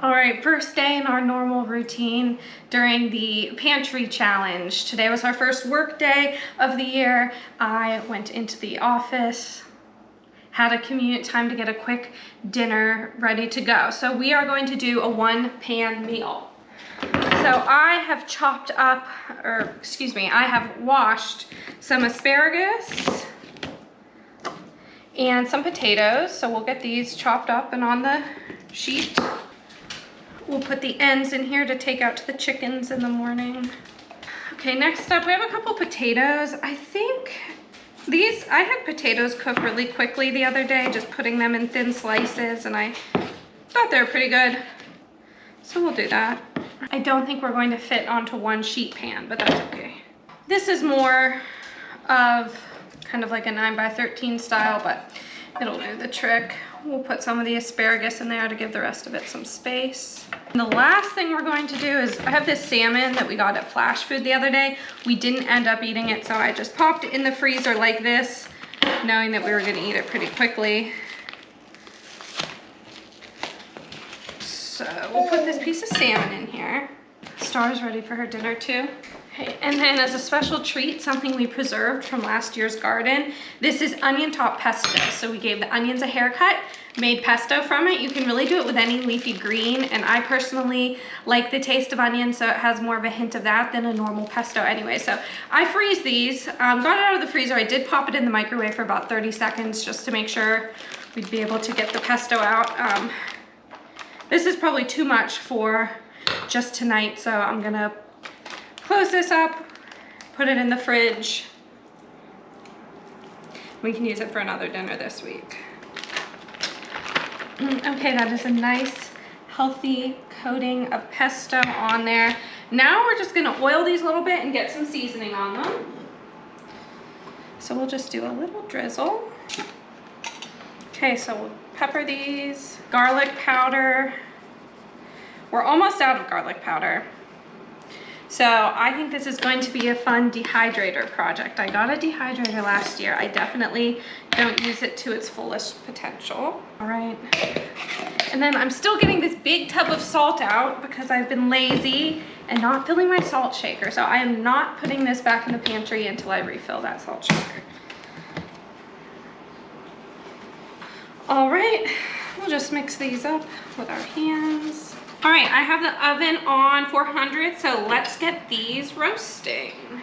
All right, first day in our normal routine during the pantry challenge. Today was our first work day of the year. I went into the office, had a commute, time to get a quick dinner ready to go. So we are going to do a one-pan meal. So I have chopped up, I have washed some asparagus and some potatoes. So we'll get these chopped up and on the sheet. We'll put the ends in here to take out to the chickens in the morning. Okay, next up, we have a couple potatoes. I had potatoes cook really quickly the other day, just putting them in thin slices, and I thought they were pretty good. So we'll do that. I don't think we're going to fit onto one sheet pan, but that's okay. This is more of kind of like a 9x13 style, but it'll do the trick. We'll put some of the asparagus in there to give the rest of it some space. And the last thing we're going to do is, I have this salmon that we got at Flash Food the other day. We didn't end up eating it, so I just popped it in the freezer like this, knowing that we were gonna eat it pretty quickly. So we'll put this piece of salmon in here. Star's ready for her dinner too. Okay, and then as a special treat, something we preserved from last year's garden. This is onion top pesto. So we gave the onions a haircut, made pesto from it. You can really do it with any leafy green, and I personally like the taste of onion, so it has more of a hint of that than a normal pesto anyway. So I freeze these, got it out of the freezer. I did pop it in the microwave for about 30 seconds just to make sure we'd be able to get the pesto out. This is probably too much for just tonight, so I'm gonna close this up, put it in the fridge. We can use it for another dinner this week. Okay, that is a nice, healthy coating of pesto on there. Now we're just gonna oil these a little bit and get some seasoning on them. So we'll just do a little drizzle. Okay, so we'll pepper these. Garlic powder. We're almost out of garlic powder. So I think this is going to be a fun dehydrator project. I got a dehydrator last year. I definitely don't use it to its fullest potential. All right. And then I'm still getting this big tub of salt out because I've been lazy and not filling my salt shaker. So I am not putting this back in the pantry until I refill that salt shaker. All right, we'll just mix these up with our hands. All right, I have the oven on 400, so let's get these roasting.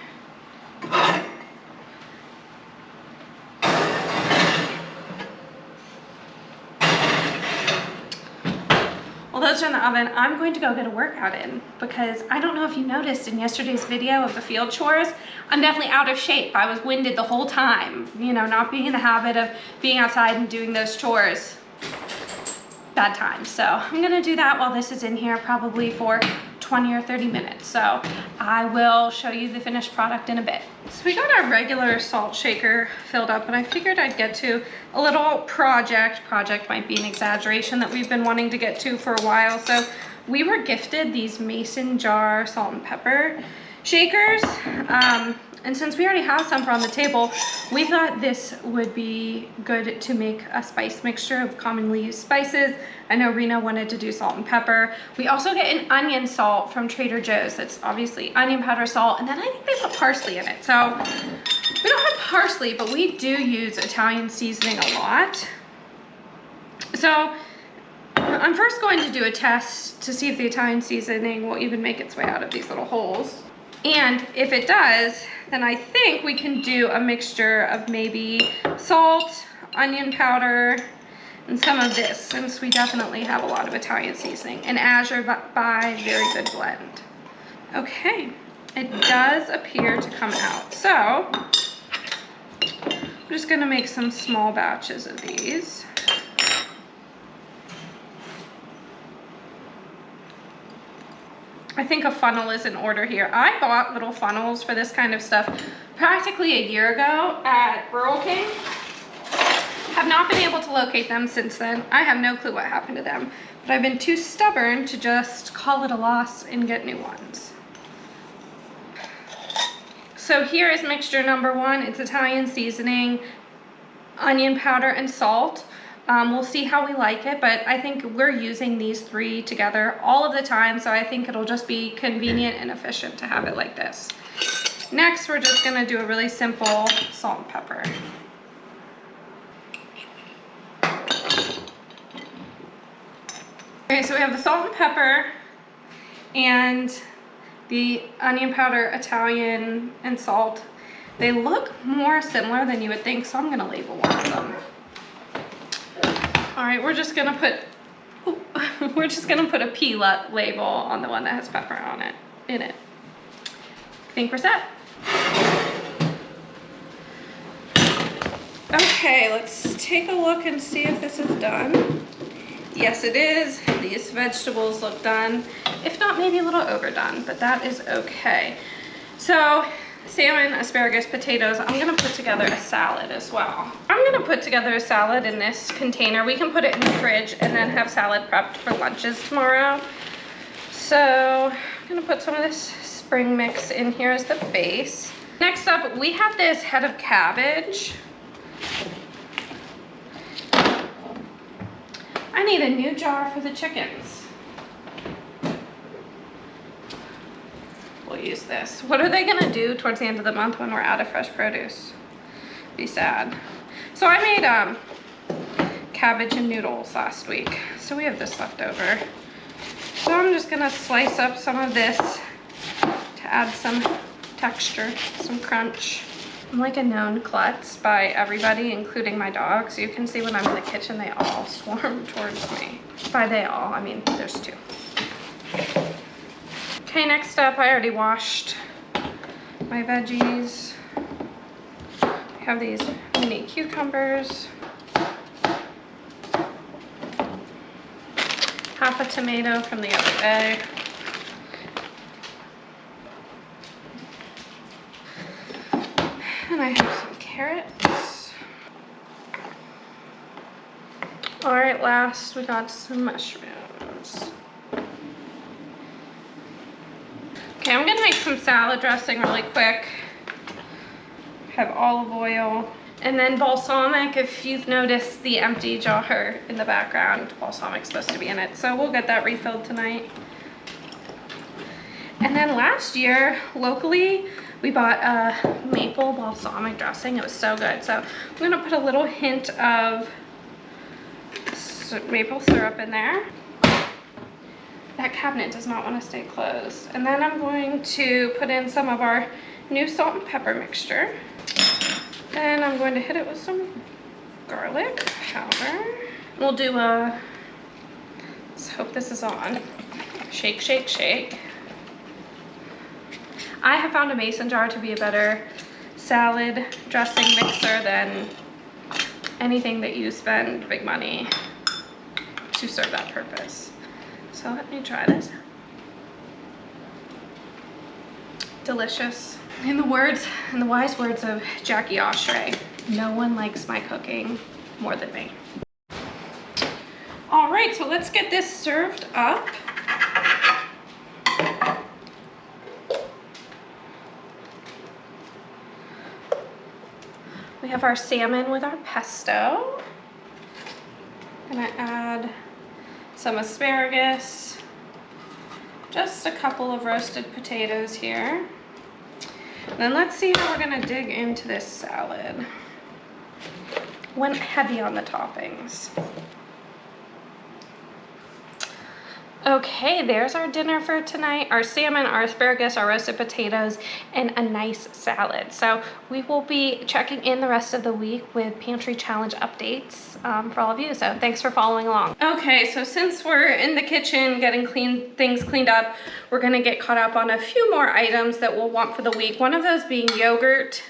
While those are in the oven, I'm going to go get a workout in because I don't know if you noticed in yesterday's video of the field chores, I'm definitely out of shape. I was winded the whole time, you know, not being in the habit of being outside and doing those chores. Bad time. So I'm gonna do that while this is in here, probably for 20 or 30 minutes. So I will show you the finished product in a bit. So we got our regular salt shaker filled up, and I figured I'd get to a little project might be an exaggeration, that we've been wanting to get to for a while. So we were gifted these mason jar salt and pepper shakers. And since we already have some on the table, we thought this would be good to make a spice mixture of commonly used spices. I know Rena wanted to do salt and pepper. We also get an onion salt from Trader Joe's. That's obviously onion powder salt. And then I think they put parsley in it. So we don't have parsley, but we do use Italian seasoning a lot. So I'm first going to do a test to see if the Italian seasoning will even make its way out of these little holes. And if it does, then I think we can do a mixture of maybe salt, onion powder, and some of this, since we definitely have a lot of Italian seasoning. And Azure by Very Good Blend. Okay, it does appear to come out. So I'm just gonna make some small batches of these. I think a funnel is in order here. I bought little funnels for this kind of stuff practically a year ago at Rural King. Have not been able to locate them since then. I have no clue what happened to them, but I've been too stubborn to just call it a loss and get new ones. So here is mixture number one. It's Italian seasoning, onion powder, and salt. We'll see how we like it, but I think we're using these 3 together all of the time, so I think it'll just be convenient and efficient to have it like this. Next, we're just gonna do a really simple salt and pepper. Okay, so we have the salt and pepper and the onion powder, Italian, and salt. They look more similar than you would think, so I'm gonna label one of them. All right, we're just gonna put a P label on the one that has pepper on it, in it. I think we're set. Okay, let's take a look and see if this is done. Yes, it is. These vegetables look done. If not, maybe a little overdone, but that is okay. So, salmon, asparagus, potatoes. I'm gonna put together a salad as well. I'm gonna put together a salad in this container. We can put it in the fridge and then have salad prepped for lunches tomorrow. So, I'm gonna put some of this spring mix in here as the base. Next up, we have this head of cabbage. I need a new jar for the chickens. We'll use this. What are they gonna do towards the end of the month when we're out of fresh produce? Be sad. So I made cabbage and noodles last week. So we have this left over. So I'm just gonna slice up some of this to add some texture, some crunch. I'm like a known klutz by everybody, including my dogs. You can see when I'm in the kitchen, they all swarm towards me. By they all, I mean there's 2. Okay, next up, I already washed my veggies. I have these mini cucumbers. Half a tomato from the other day. And I have some carrots. All right, last we got some mushrooms. Okay, I'm gonna make some salad dressing really quick. Have olive oil. And then balsamic, if you've noticed the empty jar in the background, balsamic's supposed to be in it. So we'll get that refilled tonight. And then last year, locally, we bought a maple balsamic dressing. It was so good. So I'm gonna put a little hint of maple syrup in there. That cabinet does not want to stay closed. And then I'm going to put in some of our new salt and pepper mixture. And I'm going to hit it with some garlic powder. We'll do a, let's hope this is on. Shake, shake, shake. I have found a mason jar to be a better salad dressing mixer than anything that you spend big money to serve that purpose. So let me try this. Delicious. In the wise words of Jackie Ashray, no one likes my cooking more than me. All right, so let's get this served up. We have our salmon with our pesto. I'm gonna add some asparagus, just a couple of roasted potatoes here. And then let's see how we're gonna dig into this salad. Went heavy on the toppings. Okay, there's our dinner for tonight. Our salmon, our asparagus, our roasted potatoes, and a nice salad. So we will be checking in the rest of the week with Pantry Challenge updates for all of you. So thanks for following along. Okay, so since we're in the kitchen getting things cleaned up, we're gonna get caught up on a few more items that we'll want for the week. One of those being yogurt.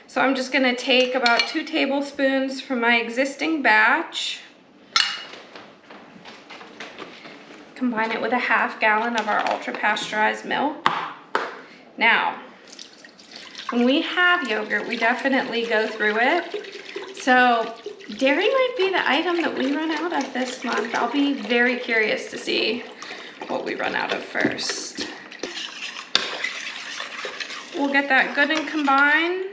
So I'm just gonna take about 2 tablespoons from my existing batch. Combine it with a ½ gallon of our ultra pasteurized milk. Now, when we have yogurt, we definitely go through it. So dairy might be the item that we run out of this month. I'll be very curious to see what we run out of first. We'll get that good and combined.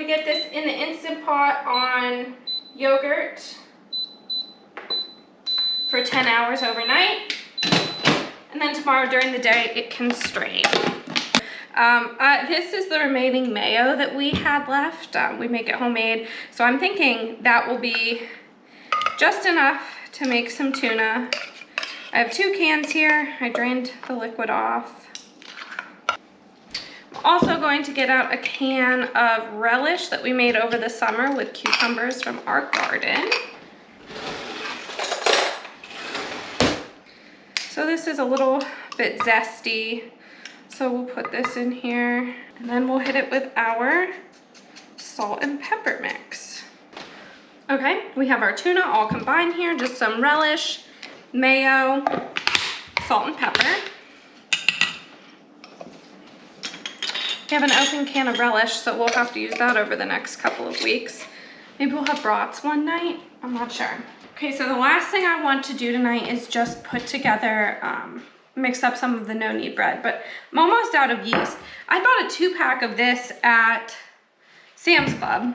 to get this in the Instant Pot on yogurt for 10 hours overnight. And then tomorrow during the day, it can strain. This is the remaining mayo that we had left. We make it homemade. So I'm thinking that will be just enough to make some tuna. I have 2 cans here. I drained the liquid off. I'm also going to get out a can of relish that we made over the summer with cucumbers from our garden. So this is a little bit zesty. So we'll put this in here and then we'll hit it with our salt and pepper mix. Okay, we have our tuna all combined here, just some relish, mayo, salt and pepper. We have an open can of relish, so we'll have to use that over the next couple of weeks. Maybe we'll have brats one night, I'm not sure. Okay, so the last thing I want to do tonight is just put together, mix up some of the no knead bread, but I'm almost out of yeast. I bought a 2-pack of this at Sam's Club.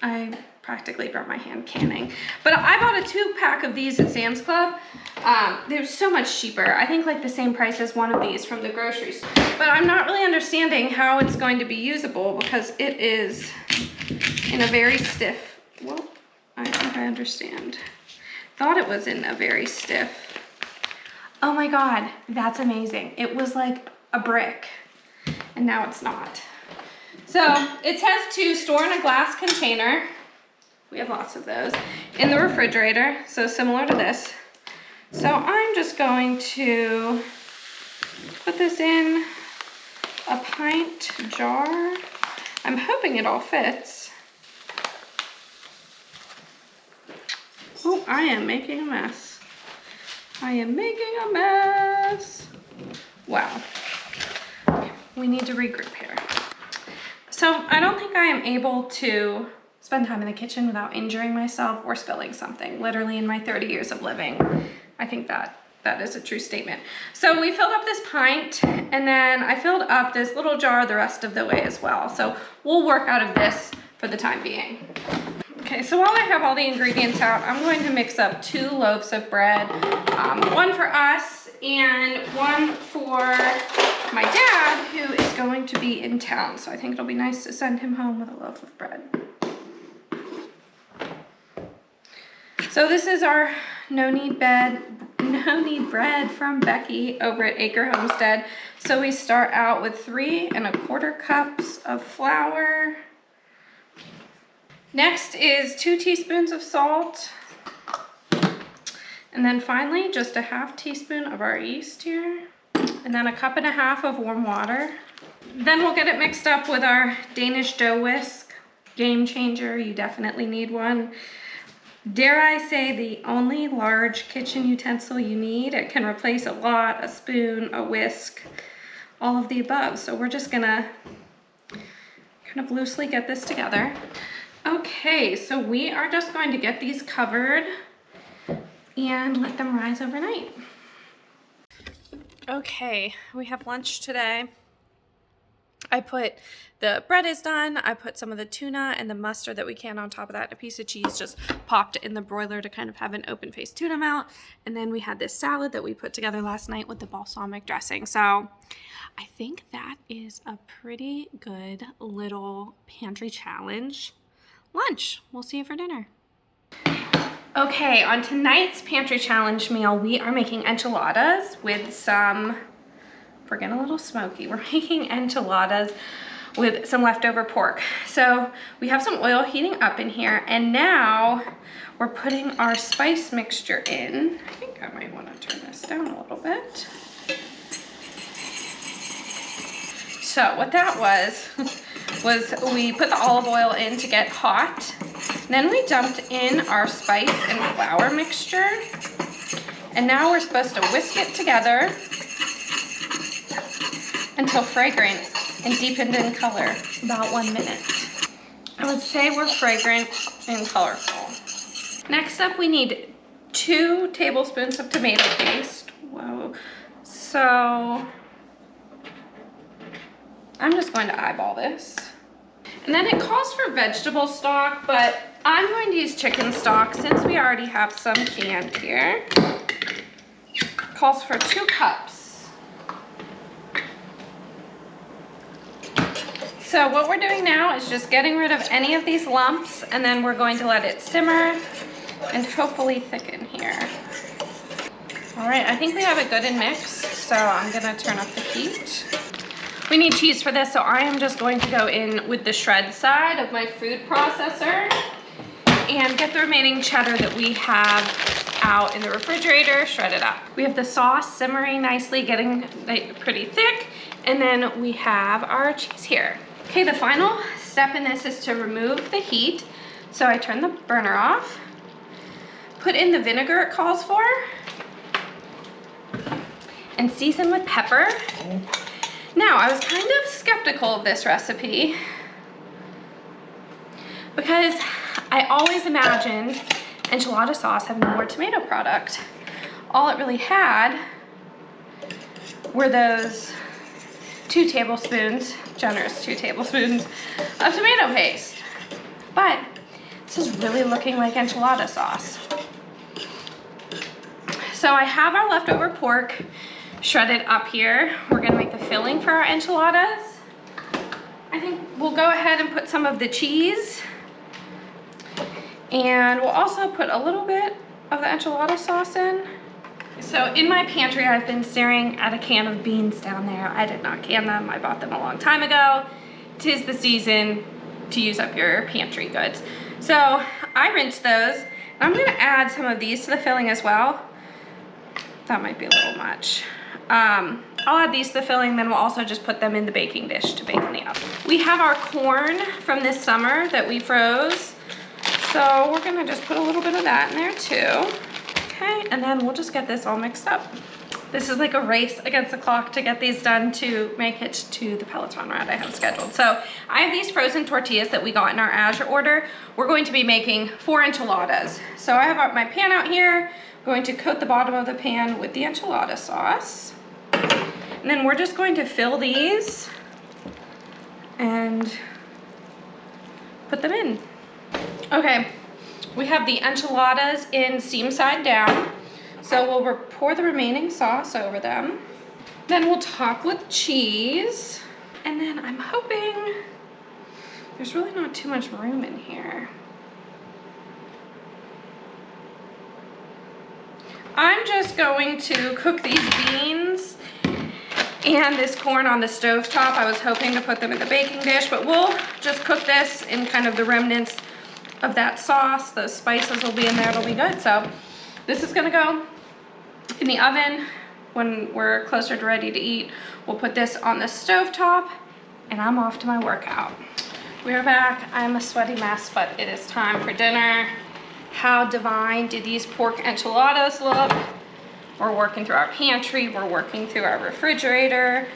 I practically burnt my hand canning, but I bought a 2-pack of these at Sam's Club. They're so much cheaper. I think like the same price as one of these from the grocery store, but I'm not really understanding how it's going to be usable because it is in a very stiff, well, I think I understand. Thought it was in a very stiff. Oh my God, that's amazing. It was like a brick and now it's not. So it says to store in a glass container. We have lots of those in the refrigerator. So similar to this. So I'm just going to put this in a pint jar. I'm hoping it all fits. Oh, I am making a mess. I am making a mess. Wow. Okay, we need to regroup here. So I don't think I am able to spend time in the kitchen without injuring myself or spilling something, literally in my 30 years of living. I think that is a true statement. So we filled up this pint and then I filled up this little jar the rest of the way as well. So we'll work out of this for the time being. Okay, so while I have all the ingredients out, I'm going to mix up 2 loaves of bread, one for us and one for my dad, who is going to be in town. So I think it'll be nice to send him home with a loaf of bread. So this is our no knead bread from Becky over at Acre Homestead. So we start out with 3 1/4 cups of flour. Next is 2 teaspoons of salt. And then finally, just a ½ teaspoon of our yeast here. And then a 1.5 cups of warm water. Then we'll get it mixed up with our Danish dough whisk. Game changer, you definitely need one. Dare I say the only large kitchen utensil you need. It can replace a lot, a spoon, a whisk, all of the above. So we're just gonna kind of loosely get this together. Okay, so we are just going to get these covered and let them rise overnight. Okay, we have lunch today. The bread is done. I put some of the tuna and the mustard that we canned on top of that. A piece of cheese just popped in the broiler to kind of have an open faced tuna melt. And then we had this salad that we put together last night with the balsamic dressing. So I think that is a pretty good little pantry challenge lunch. We'll see you for dinner. Okay, on tonight's pantry challenge meal, we are making enchiladas with some, we're getting a little smoky. We're making enchiladas with some leftover pork. So we have some oil heating up in here, and now we're putting our spice mixture in. I think I might want to turn this down a little bit. So what that was we put the olive oil in to get hot. Then we dumped in our spice and flour mixture. And now we're supposed to whisk it together until fragrant and deepened in color, about 1 minute. I would say we're fragrant and colorful. Next up, we need 2 tablespoons of tomato paste. Whoa. So I'm just going to eyeball this. And then it calls for vegetable stock, but I'm going to use chicken stock since we already have some canned here. Calls for 2 cups. So what we're doing now is just getting rid of any of these lumps, and then we're going to let it simmer and hopefully thicken here. All right, I think we have it good and mixed, so I'm gonna turn up the heat. We need cheese for this, so I am just going to go in with the shred side of my food processor and get the remaining cheddar that we have out in the refrigerator, shred it up. We have the sauce simmering nicely, getting pretty thick, and then we have our cheese here. Okay, the final step in this is to remove the heat. So I turn the burner off, put in the vinegar it calls for, and season with pepper. Now, I was kind of skeptical of this recipe because I always imagined enchilada sauce having more tomato product. All it really had were those 2 tablespoons, generous 2 tablespoons of tomato paste. But this is really looking like enchilada sauce. So I have our leftover pork shredded up here. We're gonna make the filling for our enchiladas. I think we'll go ahead and put some of the cheese, and we'll also put a little bit of the enchilada sauce in. So in my pantry, I've been staring at a can of beans down there. I did not can them, I bought them a long time ago. 'Tis the season to use up your pantry goods. So I rinsed those, and I'm gonna add some of these to the filling as well. That might be a little much. I'll add these to the filling, then we'll also just put them in the baking dish to bake in the oven. We have our corn from this summer that we froze, so we're gonna just put a little bit of that in there too. Okay, and then we'll just get this all mixed up. This is like a race against the clock to get these done to make it to the Peloton ride I have scheduled. So I have these frozen tortillas that we got in our Azure order. We're going to be making 4 enchiladas. So I have my pan out here. I'm going to coat the bottom of the pan with the enchilada sauce. And then we're just going to fill these and put them in. Okay, we have the enchiladas in seam side down. So we'll pour the remaining sauce over them. Then we'll top with cheese. And then I'm hoping there's really not too much room in here. I'm just going to cook these beans and this corn on the stove top. I was hoping to put them in the baking dish, but we'll just cook this in kind of the remnants of that sauce. Those spices will be in there, it'll be good. So this is gonna go in the oven. When we're closer to ready to eat, we'll put this on the stove top, and I'm off to my workout. We're back. I'm a sweaty mess, but it is time for dinner. How divine do these pork enchiladas look? We're working through our pantry, we're working through our refrigerator.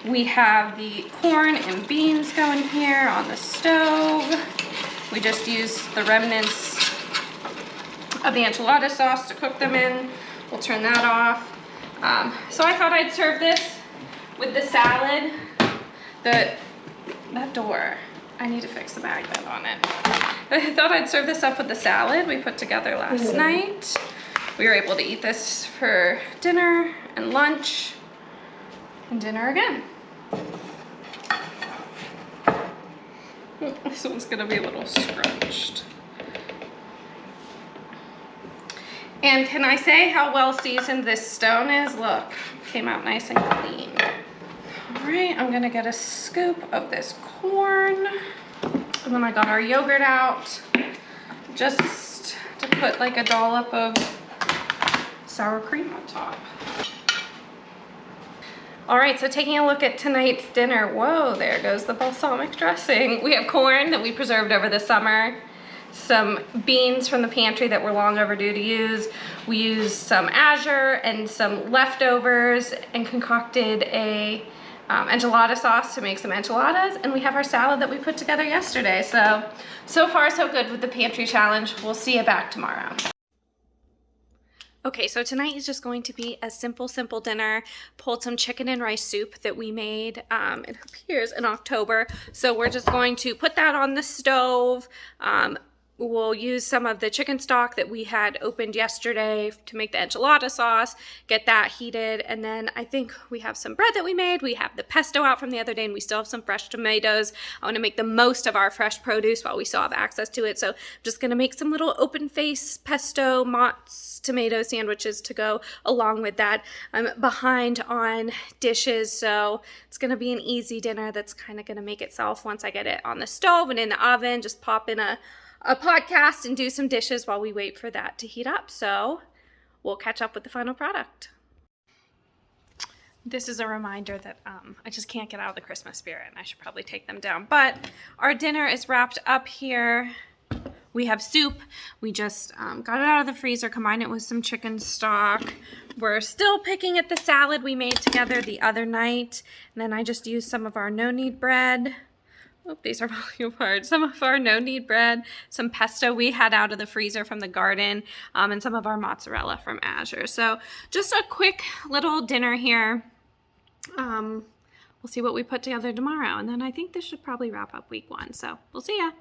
We have the corn and beans going here on the stove. We just used the remnants of the enchilada sauce to cook them in. We'll turn that off. So I thought I'd serve this with the salad. That door, I need to fix the magnet on it. I thought I'd serve this up with the salad we put together last night. We were able to eat this for dinner and lunch and dinner again. This one's gonna be a little scrunched. And can I say how well seasoned this stone is? Look, came out nice and clean. All right, I'm gonna get a scoop of this corn. And then I got our yogurt out just to put like a dollop of sour cream on top. All right, so taking a look at tonight's dinner. Whoa, there goes the balsamic dressing. We have corn that we preserved over the summer, some beans from the pantry that were long overdue to use. We used some Azure and some leftovers and concocted a enchilada sauce to make some enchiladas, and we have our salad that we put together yesterday. So far so good with the pantry challenge. We'll see you back tomorrow. Okay, so tonight is just going to be a simple dinner. Pulled some chicken and rice soup that we made, it appears in October. So we're just going to put that on the stove. We'll use some of the chicken stock that we had opened yesterday to make the enchilada sauce, get that heated, and then I think we have some bread that we made. We have the pesto out from the other day, and we still have some fresh tomatoes. I want to make the most of our fresh produce while we still have access to it, so I'm just going to make some little open-face pesto, mozz, tomato sandwiches to go along with that. I'm behind on dishes, so it's going to be an easy dinner that's kind of going to make itself once I get it on the stove and in the oven. Just pop in a podcast and do some dishes while we wait for that to heat up. So we'll catch up with the final product. This is a reminder that I just can't get out of the Christmas spirit, and I should probably take them down. But our dinner is wrapped up here. We have soup. We just got it out of the freezer, combined it with some chicken stock. We're still picking at the salad we made together the other night. And then I just used some of our no-knead bread. Oh, these are falling apart. Some of our no-knead bread, some pesto we had out of the freezer from the garden, and some of our mozzarella from Azure. So just a quick little dinner here. We'll see what we put together tomorrow, and then I think this should probably wrap up week 1. So we'll see ya.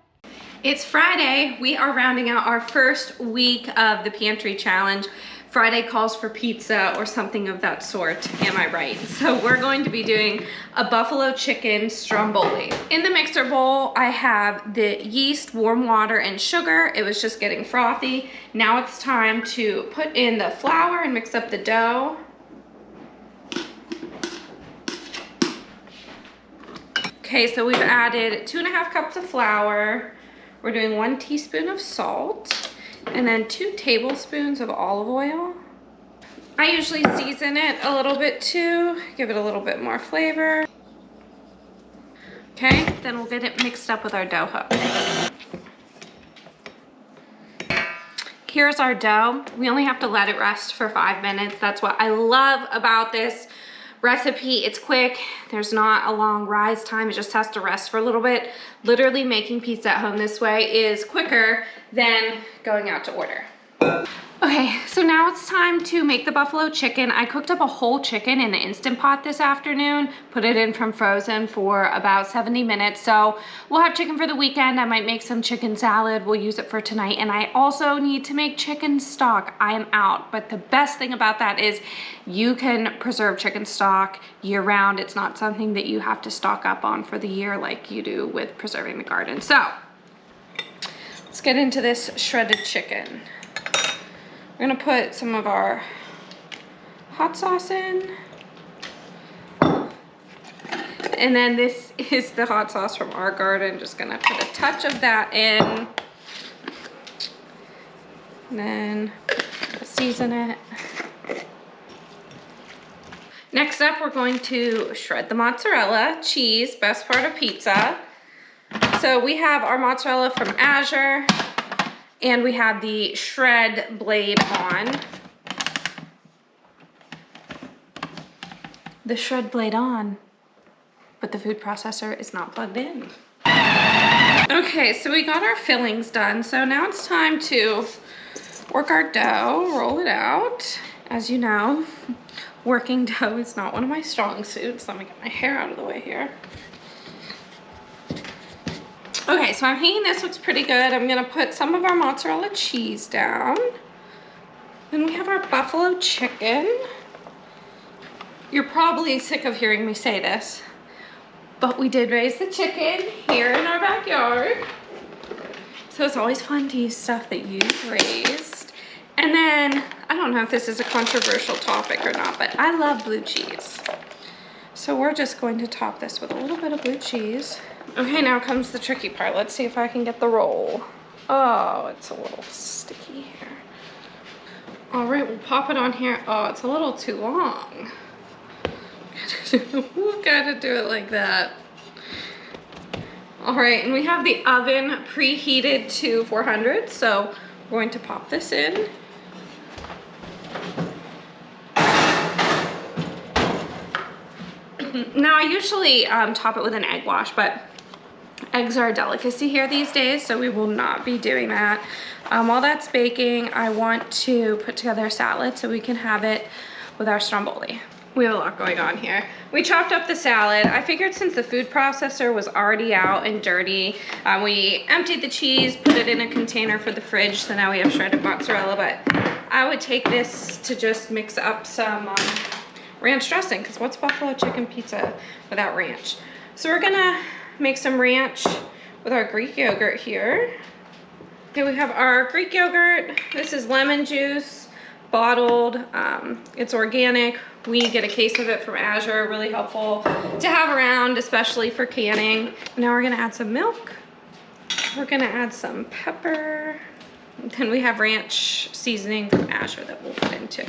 It's Friday. We are rounding out our first week of the Pantry Challenge. Friday calls for pizza or something of that sort, am I right? So we're going to be doing a buffalo chicken stromboli. In the mixer bowl, I have the yeast, warm water, and sugar. It was just getting frothy. Now it's time to put in the flour and mix up the dough. Okay, so we've added 2.5 cups of flour. We're doing 1 teaspoon of salt. And then 2 tablespoons of olive oil. I usually season it a little bit too, give it a little bit more flavor. Okay, then we'll get it mixed up with our dough hook. Here's our dough. We only have to let it rest for 5 minutes. That's what I love about this recipe. It's quick. There's not a long rise time. It just has to rest for a little bit. Literally making pizza at home this way is quicker than going out to order. Okay, so now it's time to make the buffalo chicken. I cooked up a whole chicken in the Instant Pot this afternoon, put it in from frozen for about 70 minutes. So we'll have chicken for the weekend. I might make some chicken salad. We'll use it for tonight. And I also need to make chicken stock. I am out. But the best thing about that is you can preserve chicken stock year round. It's not something that you have to stock up on for the year like you do with preserving the garden. So let's get into this shredded chicken. We're gonna put some of our hot sauce in. And then this is the hot sauce from our garden. Just gonna put a touch of that in. And then season it. Next up, we're going to shred the mozzarella, cheese, best part of pizza. So we have our mozzarella from Azure. And we have the shred blade on. The shred blade on, but the food processor is not plugged in. Okay, so we got our fillings done. So now it's time to work our dough, roll it out. As you know, working dough is not one of my strong suits. Let me get my hair out of the way here. Okay, so I'm hanging this, looks pretty good. I'm gonna put some of our mozzarella cheese down. Then we have our buffalo chicken. You're probably sick of hearing me say this, but we did raise the chicken here in our backyard. So it's always fun to use stuff that you've raised. And then, I don't know if this is a controversial topic or not, but I love blue cheese. So we're just going to top this with a little bit of blue cheese. Okay, now comes the tricky part. Let's see if I can get the roll. Oh, it's a little sticky here. All right, we'll pop it on here. Oh, it's a little too long. We've got to do it like that. All right, and we have the oven preheated to 400, so we're going to pop this in. Now I usually top it with an egg wash, but Eggs are a delicacy here these days, so we will not be doing that. While that's baking, I want to put together a salad so we can have it with our Stromboli. We have a lot going on here. We chopped up the salad. I figured since the food processor was already out and dirty, we emptied the cheese, put it in a container for the fridge, so now we have shredded mozzarella, but I would take this to just mix up some ranch dressing, because what's buffalo chicken pizza without ranch? So we're gonna make some ranch with our Greek yogurt here. Okay, we have our Greek yogurt. This is lemon juice, bottled. It's organic. We get a case of it from Azure, really helpful to have around, especially for canning. Now we're gonna add some milk. We're gonna add some pepper. And then we have ranch seasoning from Azure that we'll put into.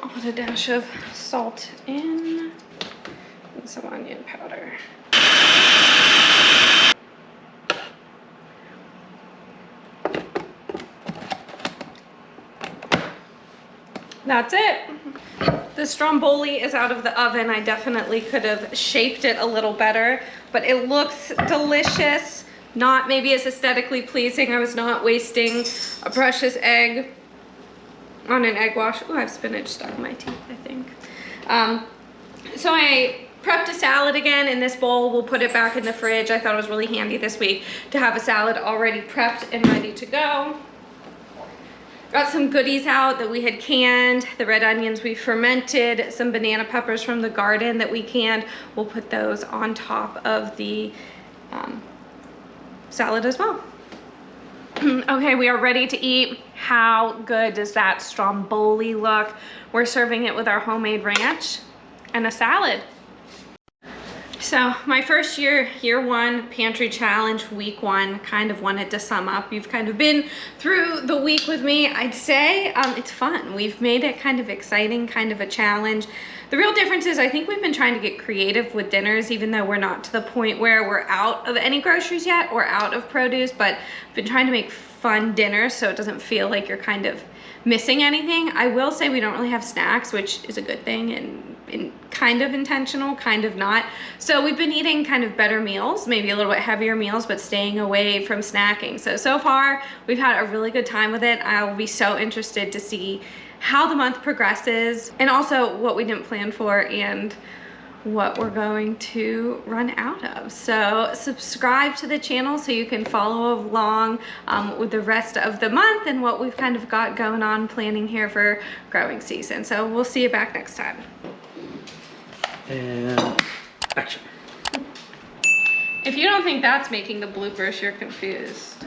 I'll put a dash of salt in and some onion powder. That's it. The Stromboli is out of the oven. I definitely could have shaped it a little better, but it looks delicious. Not maybe as aesthetically pleasing. I was not wasting a precious egg on an egg wash. Oh, I have spinach stuck in my teeth, I think. So I prepped a salad again in this bowl. We'll put it back in the fridge. I thought it was really handy this week to have a salad already prepped and ready to go. Got some goodies out that we had canned. The red onions we fermented, some banana peppers from the garden that we canned. We'll put those on top of the salad as well. Okay, we are ready to eat. How good does that Stromboli look? We're serving it with our homemade ranch and a salad. So my first year one, Pantry Challenge, week one, kind of wanted to sum up. You've kind of been through the week with me. I'd say it's fun. We've made it kind of exciting, kind of a challenge. The real difference is I think we've been trying to get creative with dinners, even though we're not to the point where we're out of any groceries yet or out of produce, but I've been trying to make fun dinners so it doesn't feel like you're kind of missing anything. I will say we don't really have snacks, which is a good thing and kind of intentional, kind of not. So we've been eating kind of better meals, maybe a little bit heavier meals, but staying away from snacking. So far we've had a really good time with it. I'll be so interested to see how the month progresses and also what we didn't plan for and what we're going to run out of. So subscribe to the channel so you can follow along with the rest of the month and what we've kind of got going on planning here for growing season. So we'll see you back next time. And action. If you don't think that's making the bloopers, you're confused.